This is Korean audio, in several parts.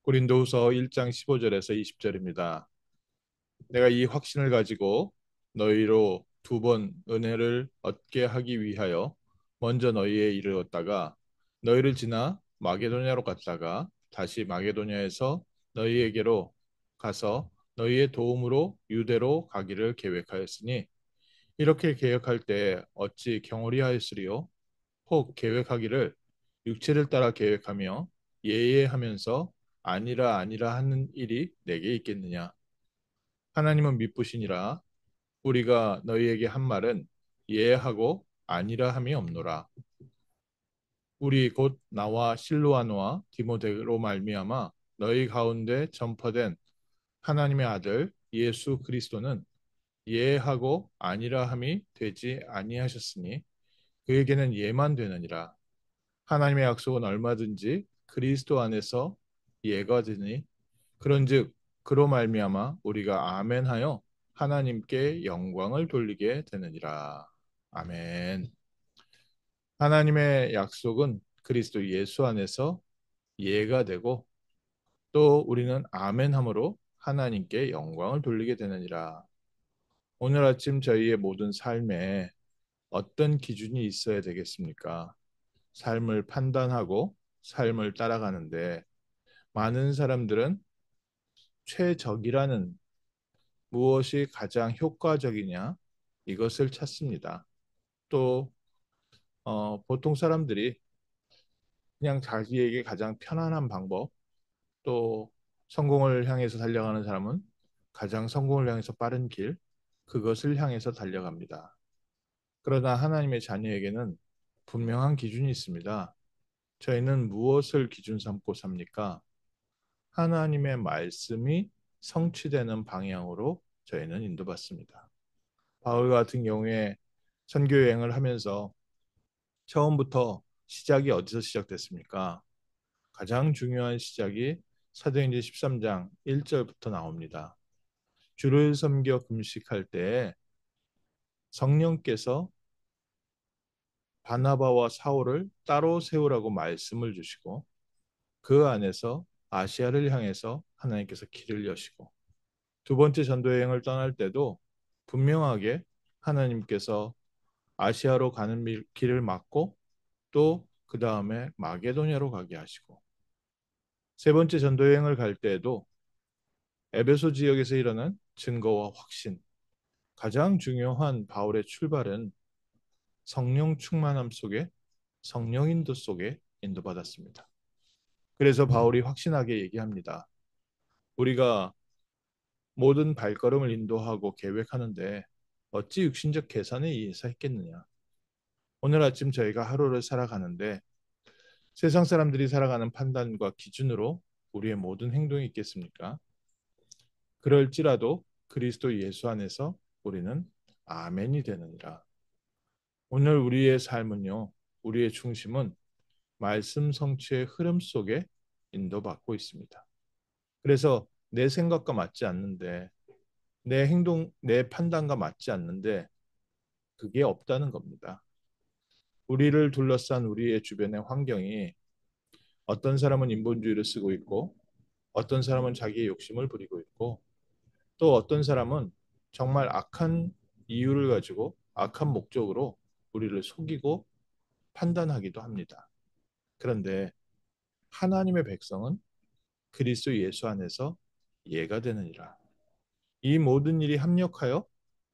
고린도후서 1장 15절에서 20절입니다. 내가 이 확신을 가지고 너희로 두 번 은혜를 얻게 하기 위하여 먼저 너희에 이르렀다가 너희를 지나 마게도냐로 갔다가 다시 마게도냐에서 너희에게로 가서 너희의 도움으로 유대로 가기를 계획하였으니 이렇게 계획할 때 어찌 경홀히 하였으리요? 혹 계획하기를 육체를 따라 계획하며 예예하면서 아니라 아니라 하는 일이 내게 있겠느냐? 하나님은 미쁘시니라. 우리가 너희에게 한 말은 예하고 아니라 함이 없노라. 우리 곧 나와 실로아노와 디모데로 말미암아 너희 가운데 전파된 하나님의 아들 예수 그리스도는 예하고 아니라 함이 되지 아니하셨으니 그에게는 예만 되느니라. 하나님의 약속은 얼마든지 그리스도 안에서 예가 되니 그런즉 그로 말미암아 우리가 아멘하여 하나님께 영광을 돌리게 되느니라. 아멘. 하나님의 약속은 그리스도 예수 안에서 예가 되고 또 우리는 아멘함으로 하나님께 영광을 돌리게 되느니라. 오늘 아침 저희의 모든 삶에 어떤 기준이 있어야 되겠습니까? 삶을 판단하고 삶을 따라가는데 많은 사람들은 최적이라는 무엇이 가장 효과적이냐 이것을 찾습니다. 또 보통 사람들이 그냥 자기에게 가장 편안한 방법 또 성공을 향해서 달려가는 사람은 가장 성공을 향해서 빠른 길 그것을 향해서 달려갑니다. 그러나 하나님의 자녀에게는 분명한 기준이 있습니다. 저희는 무엇을 기준 삼고 삽니까? 하나님의 말씀이 성취되는 방향으로 저희는 인도받습니다. 바울 같은 경우에 선교 여행을 하면서 처음부터 시작이 어디서 시작됐습니까? 가장 중요한 시작이 사도행전 13장 1절부터 나옵니다. 주를 섬겨 금식할 때에 성령께서 바나바와 사울을 따로 세우라고 말씀을 주시고 그 안에서 아시아를 향해서 하나님께서 길을 여시고 두 번째 전도 여행을 떠날 때도 분명하게 하나님께서 아시아로 가는 길을 막고 또 그 다음에 마게도냐로 가게 하시고 세 번째 전도 여행을 갈 때에도 에베소 지역에서 일어난 증거와 확신 가장 중요한 바울의 출발은 성령 충만함 속에 성령 인도 속에 인도받았습니다. 그래서 바울이 확신하게 얘기합니다. 우리가 모든 발걸음을 인도하고 계획하는데 어찌 육신적 계산에 의해서 했겠느냐. 오늘 아침 저희가 하루를 살아가는데 세상 사람들이 살아가는 판단과 기준으로 우리의 모든 행동이 있겠습니까? 그럴지라도 그리스도 예수 안에서 우리는 아멘이 되느니라. 오늘 우리의 삶은요, 우리의 중심은 말씀 성취의 흐름 속에 인도받고 있습니다. 그래서 내 생각과 맞지 않는데, 내 행동, 내 판단과 맞지 않는데, 그게 없다는 겁니다. 우리를 둘러싼 우리의 주변의 환경이 어떤 사람은 인본주의를 쓰고 있고, 어떤 사람은 자기의 욕심을 부리고 있고, 또 어떤 사람은 정말 악한 이유를 가지고 악한 목적으로 우리를 속이고 판단하기도 합니다. 그런데 하나님의 백성은 그리스도 예수 안에서 예가 되느니라. 이 모든 일이 합력하여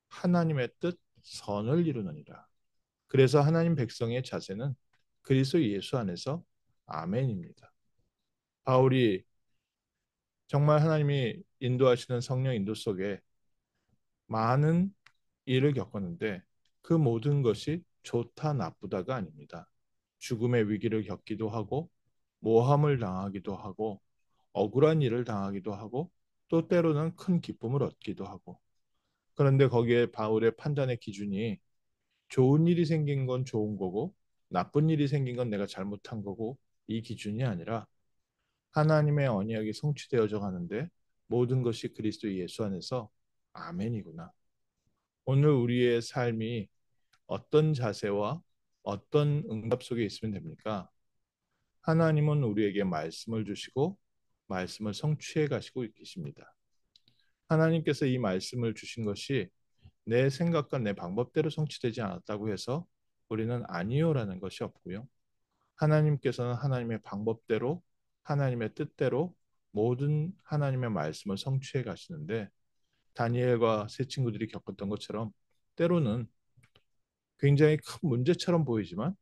하나님의 뜻 선을 이루느니라. 그래서 하나님 백성의 자세는 그리스도 예수 안에서 아멘입니다. 바울이 정말 하나님이 인도하시는 성령 인도 속에 많은 일을 겪었는데 그 모든 것이 좋다 나쁘다가 아닙니다. 죽음의 위기를 겪기도 하고 모함을 당하기도 하고 억울한 일을 당하기도 하고 또 때로는 큰 기쁨을 얻기도 하고 그런데 거기에 바울의 판단의 기준이 좋은 일이 생긴 건 좋은 거고 나쁜 일이 생긴 건 내가 잘못한 거고 이 기준이 아니라 하나님의 언약이 성취되어져 가는데 모든 것이 그리스도 예수 안에서 아멘이구나. 오늘 우리의 삶이 어떤 자세와 어떤 응답 속에 있으면 됩니까? 하나님은 우리에게 말씀을 주시고 말씀을 성취해 가시고 계십니다. 하나님께서 이 말씀을 주신 것이 내 생각과 내 방법대로 성취되지 않았다고 해서 우리는 아니요라는 것이 없고요. 하나님께서는 하나님의 방법대로 하나님의 뜻대로 모든 하나님의 말씀을 성취해 가시는데 다니엘과 세 친구들이 겪었던 것처럼 때로는 굉장히 큰 문제처럼 보이지만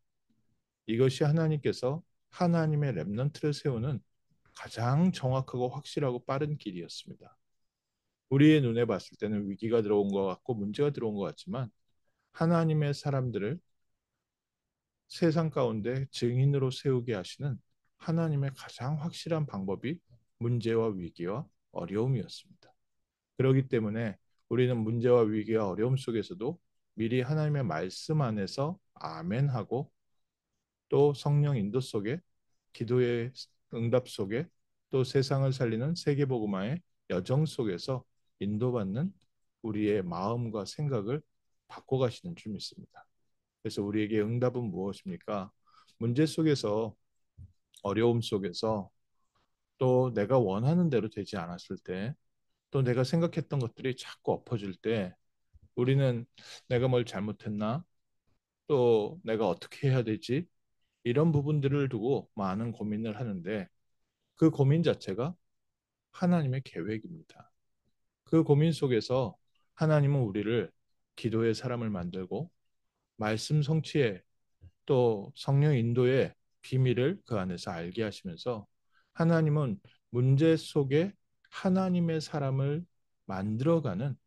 이것이 하나님께서 하나님의 렘넌트를 세우는 가장 정확하고 확실하고 빠른 길이었습니다. 우리의 눈에 봤을 때는 위기가 들어온 것 같고 문제가 들어온 것 같지만 하나님의 사람들을 세상 가운데 증인으로 세우게 하시는 하나님의 가장 확실한 방법이 문제와 위기와 어려움이었습니다. 그렇기 때문에 우리는 문제와 위기와 어려움 속에서도 미리 하나님의 말씀 안에서 아멘하고 또 성령 인도 속에 기도의 응답 속에 또 세상을 살리는 세계복음화의 여정 속에서 인도받는 우리의 마음과 생각을 바꿔가시는 줄 믿습니다. 그래서 우리에게 응답은 무엇입니까? 문제 속에서 어려움 속에서 또 내가 원하는 대로 되지 않았을 때 또 내가 생각했던 것들이 자꾸 엎어질 때 우리는 내가 뭘 잘못했나? 또 내가 어떻게 해야 되지? 이런 부분들을 두고 많은 고민을 하는데 그 고민 자체가 하나님의 계획입니다. 그 고민 속에서 하나님은 우리를 기도의 사람을 만들고 말씀 성취에 또 성령 인도의 비밀을 그 안에서 알게 하시면서 하나님은 문제 속에 하나님의 사람을 만들어가는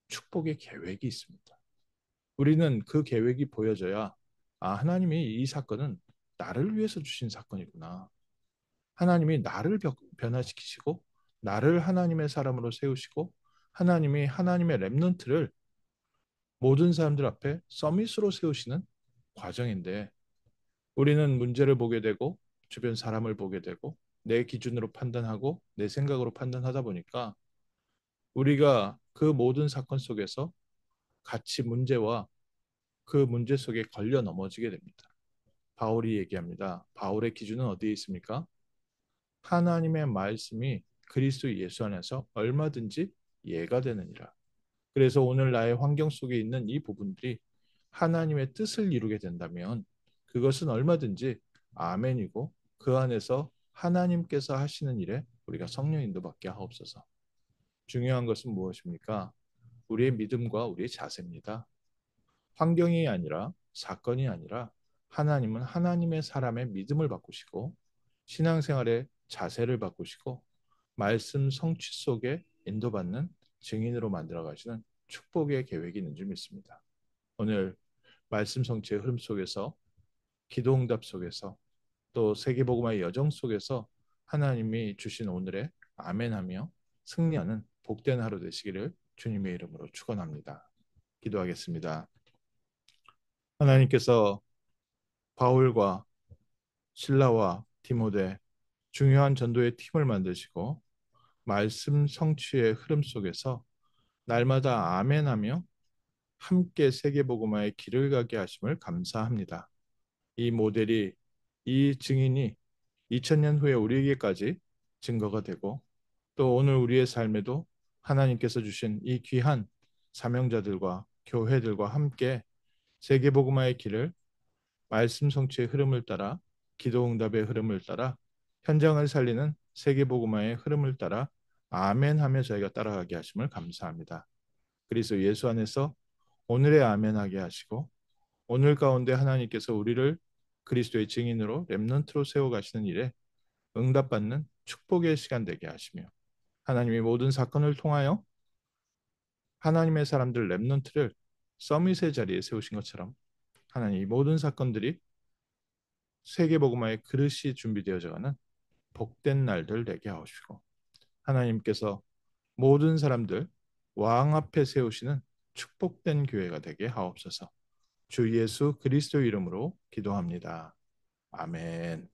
축복의 계획이 있습니다. 우리는 그 계획이 보여져야 하나님이 이 사건은 나를 위해서 주신 사건이구나. 하나님이 나를 변화시키시고 나를 하나님의 사람으로 세우시고 하나님이 하나님의 렘넌트를 모든 사람들 앞에 서밋으로 세우시는 과정인데 우리는 문제를 보게 되고 주변 사람을 보게 되고 내 기준으로 판단하고 내 생각으로 판단하다 보니까 우리가 그 모든 사건 속에서 같이 문제와 그 문제 속에 걸려 넘어지게 됩니다. 바울이 얘기합니다. 바울의 기준은 어디에 있습니까? 하나님의 말씀이 그리스도 예수 안에서 얼마든지 이해가 되느니라. 그래서 오늘 나의 환경 속에 있는 이 부분들이 하나님의 뜻을 이루게 된다면 그것은 얼마든지 아멘이고 그 안에서 하나님께서 하시는 일에 우리가 성령 인도받게 하옵소서. 중요한 것은 무엇입니까? 우리의 믿음과 우리의 자세입니다. 환경이 아니라 사건이 아니라 하나님은 하나님의 사람의 믿음을 바꾸시고 신앙생활의 자세를 바꾸시고 말씀 성취 속에 인도받는 증인으로 만들어 가시는 축복의 계획이 있는 줄 믿습니다. 오늘 말씀 성취의 흐름 속에서 기도 응답 속에서 또 세계복음화의 여정 속에서 하나님이 주신 오늘의 아멘하며 승리하는 복된 하루 되시기를 주님의 이름으로 축원합니다. 기도하겠습니다. 하나님께서 바울과 실라와 디모데 중요한 전도의 팀을 만드시고 말씀 성취의 흐름 속에서 날마다 아멘하며 함께 세계복음화의 길을 가게 하심을 감사합니다. 이 모델이 이 증인이 2000년 후에 우리에게까지 증거가 되고 또 오늘 우리의 삶에도 하나님께서 주신 이 귀한 사명자들과 교회들과 함께 세계복음화의 길을 말씀 성취의 흐름을 따라 기도 응답의 흐름을 따라 현장을 살리는 세계복음화의 흐름을 따라 아멘하며 저희가 따라가게 하심을 감사합니다. 그리스도 예수 안에서 오늘의 아멘하게 하시고 오늘 가운데 하나님께서 우리를 그리스도의 증인으로 렘넌트로 세워 가시는 일에 응답받는 축복의 시간 되게 하시며 하나님이 모든 사건을 통하여 하나님의 사람들 렘넌트를 서밋의 자리에 세우신 것처럼 하나님 이 모든 사건들이 세계복음화의 그릇이 준비되어져가는 복된 날들 되게 하시고 하나님께서 모든 사람들 왕 앞에 세우시는 축복된 교회가 되게 하옵소서. 주 예수 그리스도 이름으로 기도합니다. 아멘.